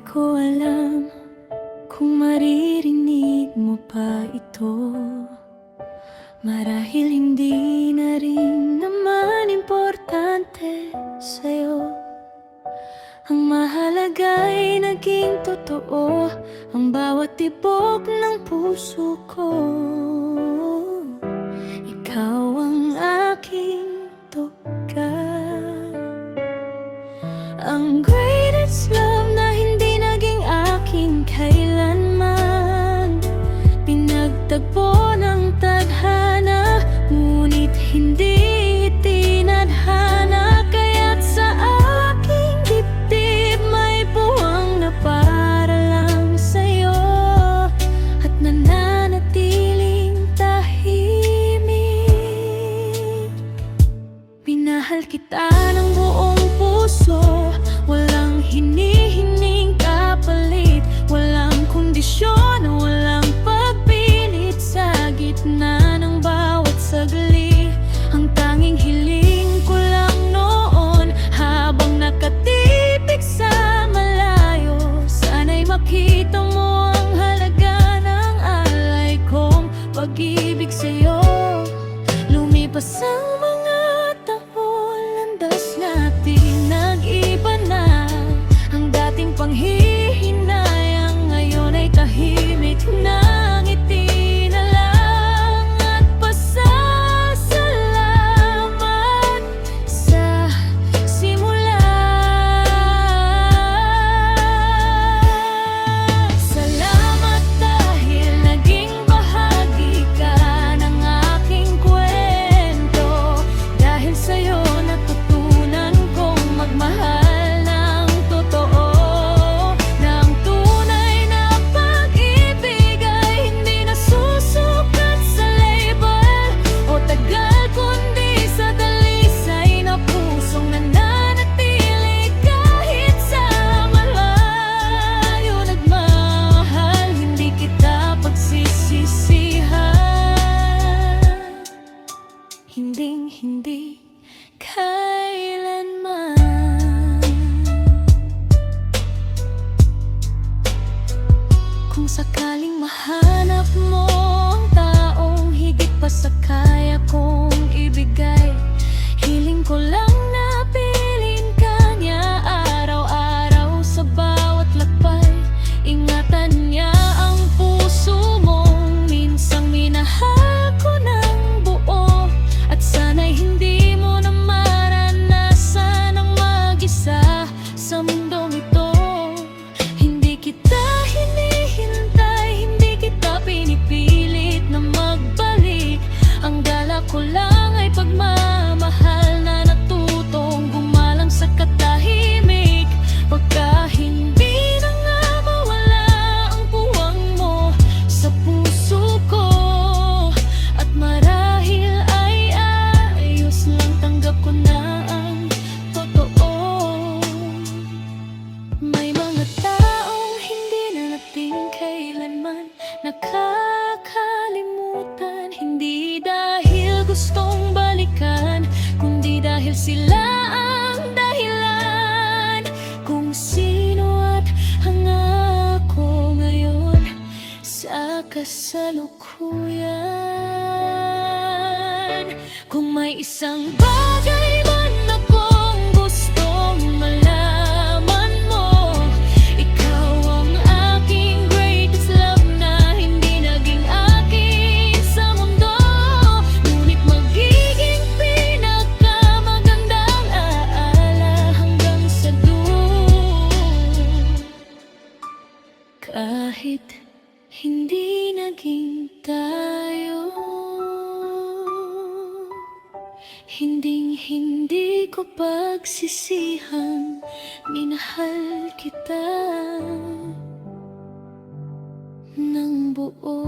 ko alam kung maririnig mo pa ito. Marahil hindi na rin naman importante sa'yo. Ang mahalaga'y naging totoo ang bawat tibok ng puso ko. Ikaw ang aking tugon, ang greatest love na hindi naging akin kailanman. Pinagtagpo ng tadhana, ngunit hindi tinadhana. Kaya't sa aking dibdib may puwang na para lang sa'yo, at nananatiling tahimik. Minahal kita ng buong puso, walang hinihining kapalit, walang kondisyon, walang pagpilit. Sa gitna ng bawat sagli, ang tanging hiling ko lang noon, habang nakatipik sa malayo, sana'y makita mo ang halaga ng alay kong pag-ibig sa'yo. Lumipas ang mga taon, landas natin nag-iba na. Ang dating panghihinayang ngayon ay tahimik na. Ngiti na lang at pasasalamat sa simula. Salamat dahil naging bahagi ka ng aking kwento. Dahil sa'yo natutunan kong magmahal ng totoo, na ang tunay na pag-ibig ay hindi nasusukat sa label o tagal, kundi sa dalisay na pusong nananatili kahit sa malayo nagmahal. Hindi kita pagsisisihan, hindi kailanman. Kung sakaling mahanap mo ang taong higit pa sa kaya kong ibigay, hiling ko lang na piling ka niya araw-araw sa bawat lakbay. Ingatan niya ang puso mo, minsang minahal ko ng buo, at sana'y hindi mo na maranasan ang mag-isa sa mundong ito. Hindi kita hinihintay, hindi kita pinipilit na magbalik. Ang dala ko lang ay pagmamahal na natutong gumalang sa katahimik. Pagka hindi na nga mawala ang puwang mo sa puso ko, at marahil ay ayos lang, tanggap ko na ang totoo. May mga taong hindi na natin kailanman nakakalimutan, hindi dahil gustong balikan, kundi dahil sila ang dahilan kung sino at ang ako ngayon sa kasalukuyan. Kung may isang bagay man akong gustong malaman mo, ikaw ang aking greatest love na hindi naging akin sa mundo, ngunit magiging pinakamagandang alaala hanggang sa dulo. Kahit hindi naging tayo, hindi ko pagsisihang minahal kita ng buo.